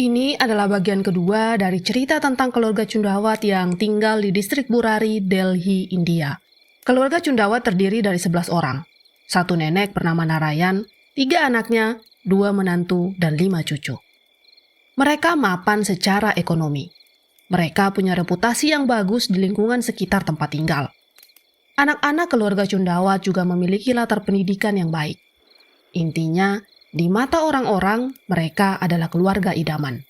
Ini adalah bagian kedua dari cerita tentang keluarga Cundawat yang tinggal di distrik Burari, Delhi, India. Keluarga Cundawat terdiri dari 11 orang. Satu nenek bernama Narayan, 3 anaknya, 2 menantu, dan 5 cucu. Mereka mapan secara ekonomi. Mereka punya reputasi yang bagus di lingkungan sekitar tempat tinggal. Anak-anak keluarga Cundawat juga memiliki latar pendidikan yang baik. Intinya, di mata orang-orang, mereka adalah keluarga idaman.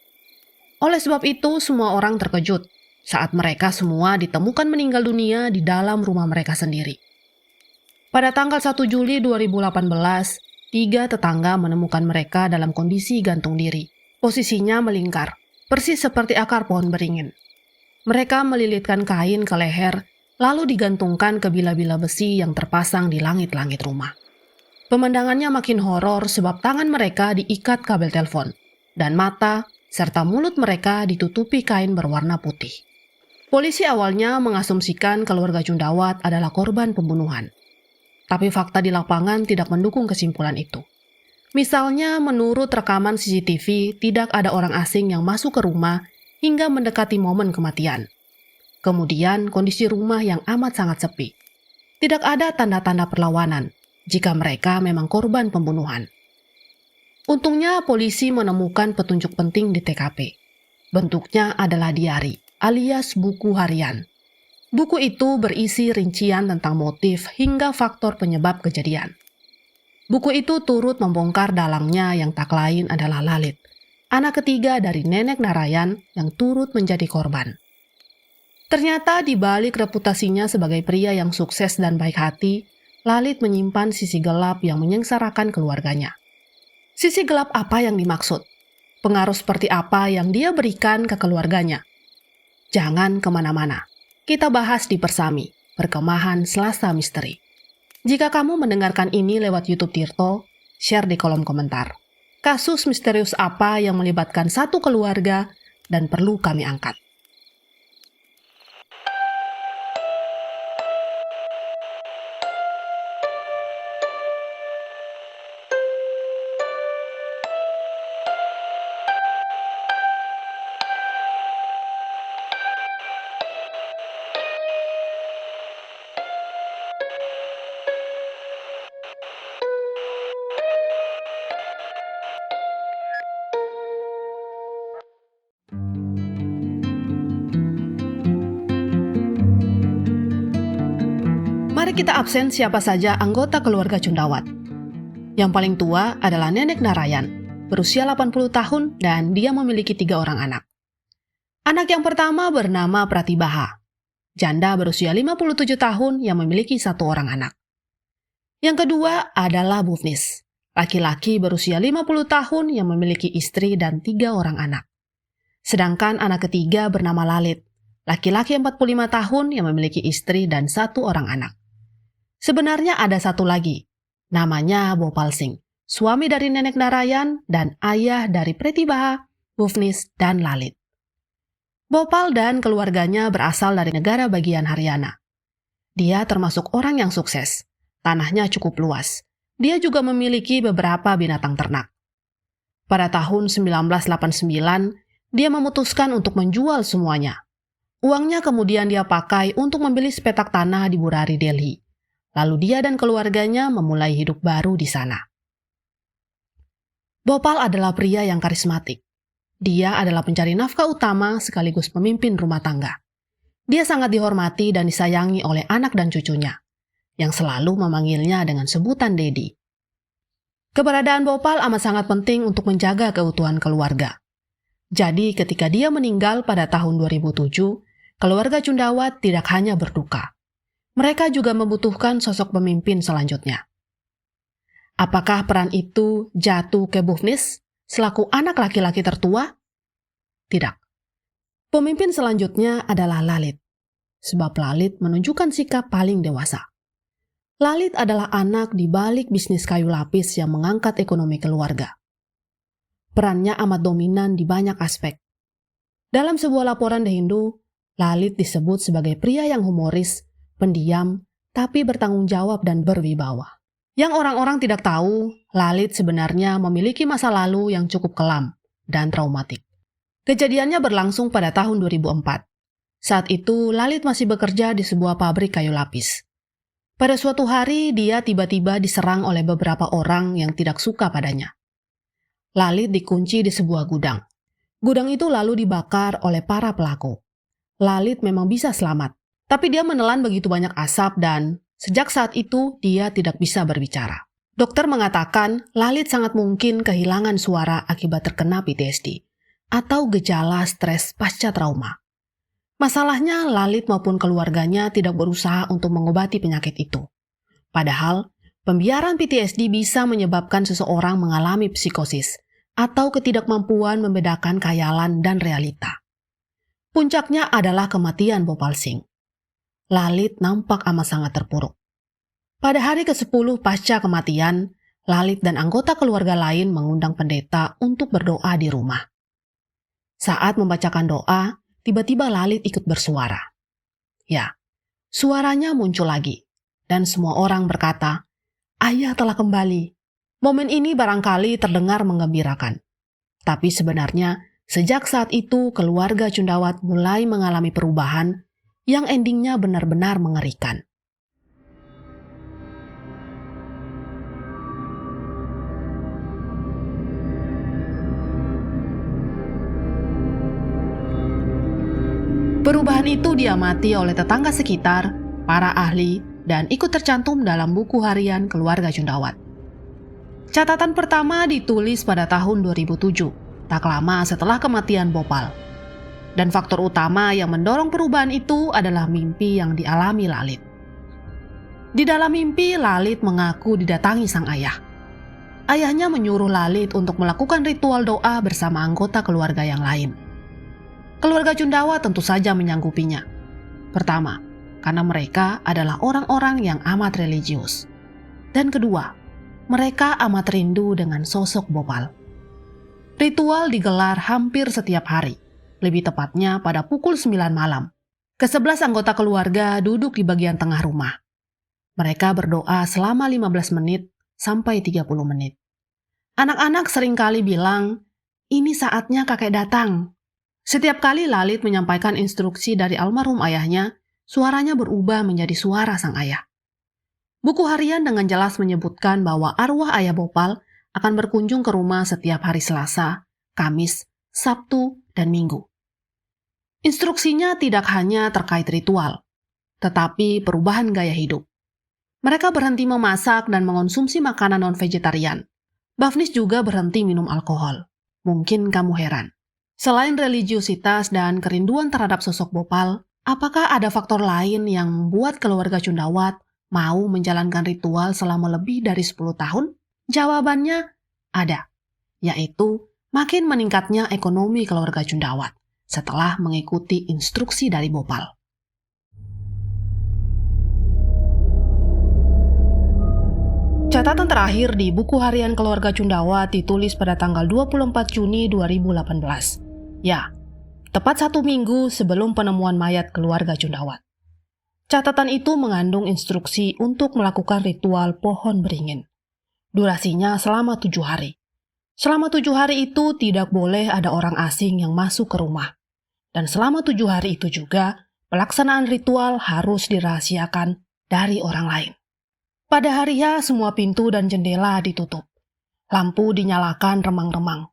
Oleh sebab itu, semua orang terkejut saat mereka semua ditemukan meninggal dunia di dalam rumah mereka sendiri. Pada tanggal 1 Juli 2018, 3 tetangga menemukan mereka dalam kondisi gantung diri. Posisinya melingkar, persis seperti akar pohon beringin. Mereka melilitkan kain ke leher, lalu digantungkan ke bila-bila besi yang terpasang di langit-langit rumah. Pemandangannya makin horor sebab tangan mereka diikat kabel telepon, dan mata serta mulut mereka ditutupi kain berwarna putih. Polisi awalnya mengasumsikan keluarga Cundawat adalah korban pembunuhan. Tapi fakta di lapangan tidak mendukung kesimpulan itu. Misalnya, menurut rekaman CCTV, tidak ada orang asing yang masuk ke rumah hingga mendekati momen kematian. Kemudian, kondisi rumah yang amat sangat sepi. Tidak ada tanda-tanda perlawanan jika mereka memang korban pembunuhan. Untungnya polisi menemukan petunjuk penting di TKP. Bentuknya adalah diari, alias buku harian. Buku itu berisi rincian tentang motif hingga faktor penyebab kejadian. Buku itu turut membongkar dalangnya yang tak lain adalah Lalit, anak ketiga dari nenek Narayan yang turut menjadi korban. Ternyata di balik reputasinya sebagai pria yang sukses dan baik hati, Lalit menyimpan sisi gelap yang menyengsarakan keluarganya. Sisi gelap apa yang dimaksud? Pengaruh seperti apa yang dia berikan ke keluarganya? Jangan kemana-mana. Kita bahas di Persami, Perkemahan Selasa Misteri. Jika kamu mendengarkan ini lewat YouTube Tirto, share di kolom komentar. Kasus misterius apa yang melibatkan satu keluarga dan perlu kami angkat? Mari kita absen siapa saja anggota keluarga Cundawat. Yang paling tua adalah Nenek Narayan, berusia 80 tahun dan dia memiliki 3 orang anak. Anak yang pertama bernama Pratibaha, janda berusia 57 tahun yang memiliki 1 orang anak. Yang kedua adalah Bufnis, laki-laki berusia 50 tahun yang memiliki istri dan 3 orang anak. Sedangkan anak ketiga bernama Lalit, laki-laki 45 tahun yang memiliki istri dan 1 orang anak. Sebenarnya ada satu lagi, namanya Bopal Singh, suami dari Nenek Narayan dan ayah dari Pratibaha, Bufnis, dan Lalit. Bopal dan keluarganya berasal dari negara bagian Haryana. Dia termasuk orang yang sukses, tanahnya cukup luas. Dia juga memiliki beberapa binatang ternak. Pada tahun 1989, dia memutuskan untuk menjual semuanya. Uangnya kemudian dia pakai untuk membeli sepetak tanah di Burari, Delhi. Lalu dia dan keluarganya memulai hidup baru di sana. Bopal adalah pria yang karismatik. Dia adalah pencari nafkah utama sekaligus pemimpin rumah tangga. Dia sangat dihormati dan disayangi oleh anak dan cucunya, yang selalu memanggilnya dengan sebutan Dedi. Keberadaan Bopal amat sangat penting untuk menjaga keutuhan keluarga. Jadi ketika dia meninggal pada tahun 2007, keluarga Cundawat tidak hanya berduka. Mereka juga membutuhkan sosok pemimpin selanjutnya. Apakah peran itu jatuh ke Bufnis selaku anak laki-laki tertua? Tidak. Pemimpin selanjutnya adalah Lalit, sebab Lalit menunjukkan sikap paling dewasa. Lalit adalah anak di balik bisnis kayu lapis yang mengangkat ekonomi keluarga. Perannya amat dominan di banyak aspek. Dalam sebuah laporan The Hindu, Lalit disebut sebagai pria yang humoris, pendiam, tapi bertanggung jawab dan berwibawa. Yang orang-orang tidak tahu, Lalit sebenarnya memiliki masa lalu yang cukup kelam dan traumatik. Kejadiannya berlangsung pada tahun 2004. Saat itu, Lalit masih bekerja di sebuah pabrik kayu lapis. Pada suatu hari, dia tiba-tiba diserang oleh beberapa orang yang tidak suka padanya. Lalit dikunci di sebuah gudang. Gudang itu lalu dibakar oleh para pelaku. Lalit memang bisa selamat, tapi dia menelan begitu banyak asap dan sejak saat itu dia tidak bisa berbicara. Dokter mengatakan Lalit sangat mungkin kehilangan suara akibat terkena PTSD atau gejala stres pasca trauma. Masalahnya, Lalit maupun keluarganya tidak berusaha untuk mengobati penyakit itu. Padahal, pembiaran PTSD bisa menyebabkan seseorang mengalami psikosis atau ketidakmampuan membedakan khayalan dan realita. Puncaknya adalah kematian Bhopal Singh. Lalit nampak amat sangat terpuruk. Pada hari ke-10 pasca kematian, Lalit dan anggota keluarga lain mengundang pendeta untuk berdoa di rumah. Saat membacakan doa, tiba-tiba Lalit ikut bersuara. Ya, suaranya muncul lagi, dan semua orang berkata, "Ayah telah kembali." Momen ini barangkali terdengar menggembirakan. Tapi sebenarnya, sejak saat itu keluarga Cundawat mulai mengalami perubahan yang endingnya benar-benar mengerikan. Perubahan itu diamati oleh tetangga sekitar, para ahli, dan ikut tercantum dalam buku harian keluarga Cundawat. Catatan pertama ditulis pada tahun 2007, tak lama setelah kematian Bhopal. Dan faktor utama yang mendorong perubahan itu adalah mimpi yang dialami Lalit. Di dalam mimpi, Lalit mengaku didatangi sang ayah. Ayahnya menyuruh Lalit untuk melakukan ritual doa bersama anggota keluarga yang lain. Keluarga Cundawat tentu saja menyanggupinya. Pertama, karena mereka adalah orang-orang yang amat religius. Dan kedua, mereka amat rindu dengan sosok Bhopal. Ritual digelar hampir setiap hari, lebih tepatnya pada pukul 9 malam. Ke-11 anggota keluarga duduk di bagian tengah rumah. Mereka berdoa selama 15 menit sampai 30 menit. Anak-anak seringkali bilang, "Ini saatnya kakek datang." Setiap kali Lalit menyampaikan instruksi dari almarhum ayahnya, suaranya berubah menjadi suara sang ayah. Buku harian dengan jelas menyebutkan bahwa arwah ayah Bhopal akan berkunjung ke rumah setiap hari Selasa, Kamis, Sabtu, dan Minggu. Instruksinya tidak hanya terkait ritual, tetapi perubahan gaya hidup. Mereka berhenti memasak dan mengonsumsi makanan non-vegetarian. Bhavnis juga berhenti minum alkohol. Mungkin kamu heran. Selain religiusitas dan kerinduan terhadap sosok Bhopal, apakah ada faktor lain yang membuat keluarga Cundawat mau menjalankan ritual selama lebih dari 10 tahun? Jawabannya ada, yaitu makin meningkatnya ekonomi keluarga Cundawat setelah mengikuti instruksi dari Bhopal. Catatan terakhir di buku harian keluarga Cundawat ditulis pada tanggal 24 Juni 2018. Ya, tepat 1 minggu sebelum penemuan mayat keluarga Cundawat. Catatan itu mengandung instruksi untuk melakukan ritual pohon beringin. Durasinya selama 7 hari. Selama 7 hari itu tidak boleh ada orang asing yang masuk ke rumah. Dan selama 7 hari itu juga, pelaksanaan ritual harus dirahasiakan dari orang lain. Pada hari H, semua pintu dan jendela ditutup. Lampu dinyalakan remang-remang.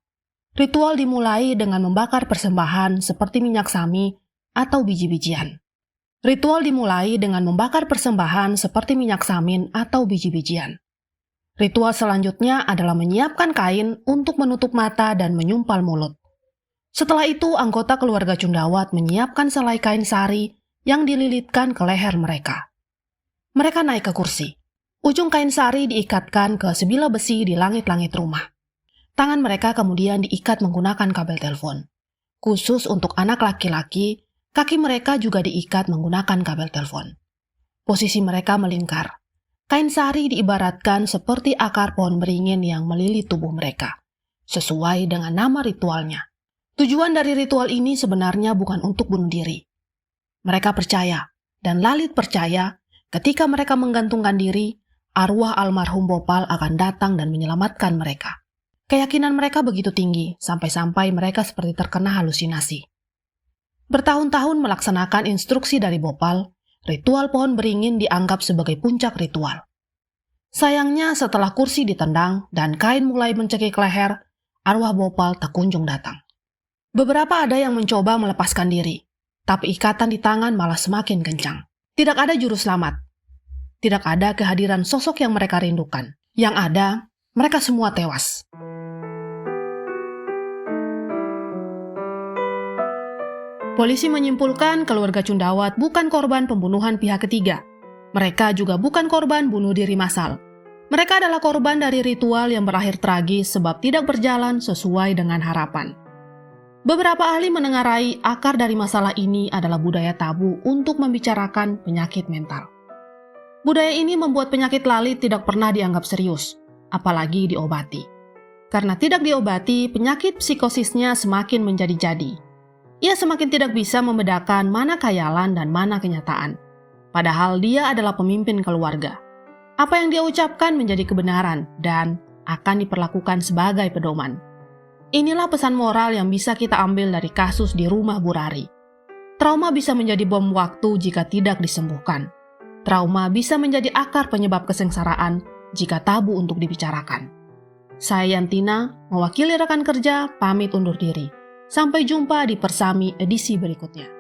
Ritual dimulai dengan membakar persembahan seperti minyak sami atau biji-bijian. Ritual dimulai dengan membakar persembahan seperti minyak samin atau biji-bijian. Ritual selanjutnya adalah menyiapkan kain untuk menutup mata dan menyumpal mulut. Setelah itu, anggota keluarga Cundawat menyiapkan selai kain sari yang dililitkan ke leher mereka. Mereka naik ke kursi. Ujung kain sari diikatkan ke sebilah besi di langit-langit rumah. Tangan mereka kemudian diikat menggunakan kabel telepon. Khusus untuk anak laki-laki, kaki mereka juga diikat menggunakan kabel telepon. Posisi mereka melingkar. Kain sari diibaratkan seperti akar pohon beringin yang melilit tubuh mereka, sesuai dengan nama ritualnya. Tujuan dari ritual ini sebenarnya bukan untuk bunuh diri. Mereka percaya, dan Lalit percaya, ketika mereka menggantungkan diri, arwah almarhum Bhopal akan datang dan menyelamatkan mereka. Keyakinan mereka begitu tinggi, sampai-sampai mereka seperti terkena halusinasi. Bertahun-tahun melaksanakan instruksi dari Bhopal, ritual pohon beringin dianggap sebagai puncak ritual. Sayangnya setelah kursi ditendang dan kain mulai mencekik leher, arwah Bhopal tak kunjung datang. Beberapa ada yang mencoba melepaskan diri, tapi ikatan di tangan malah semakin kencang. Tidak ada juru selamat. Tidak ada kehadiran sosok yang mereka rindukan. Yang ada, mereka semua tewas. Polisi menyimpulkan keluarga Cundawat bukan korban pembunuhan pihak ketiga. Mereka juga bukan korban bunuh diri massal. Mereka adalah korban dari ritual yang berakhir tragis sebab tidak berjalan sesuai dengan harapan. Beberapa ahli menengarai akar dari masalah ini adalah budaya tabu untuk membicarakan penyakit mental. Budaya ini membuat penyakit lalit tidak pernah dianggap serius, apalagi diobati. Karena tidak diobati, penyakit psikosisnya semakin menjadi-jadi. Ia semakin tidak bisa membedakan mana khayalan dan mana kenyataan. Padahal dia adalah pemimpin keluarga. Apa yang dia ucapkan menjadi kebenaran dan akan diperlakukan sebagai pedoman. Inilah pesan moral yang bisa kita ambil dari kasus di rumah Burari. Trauma bisa menjadi bom waktu jika tidak disembuhkan. Trauma bisa menjadi akar penyebab kesengsaraan jika tabu untuk dibicarakan. Saya Yantina, mewakili rekan kerja, pamit undur diri. Sampai jumpa di Persami edisi berikutnya.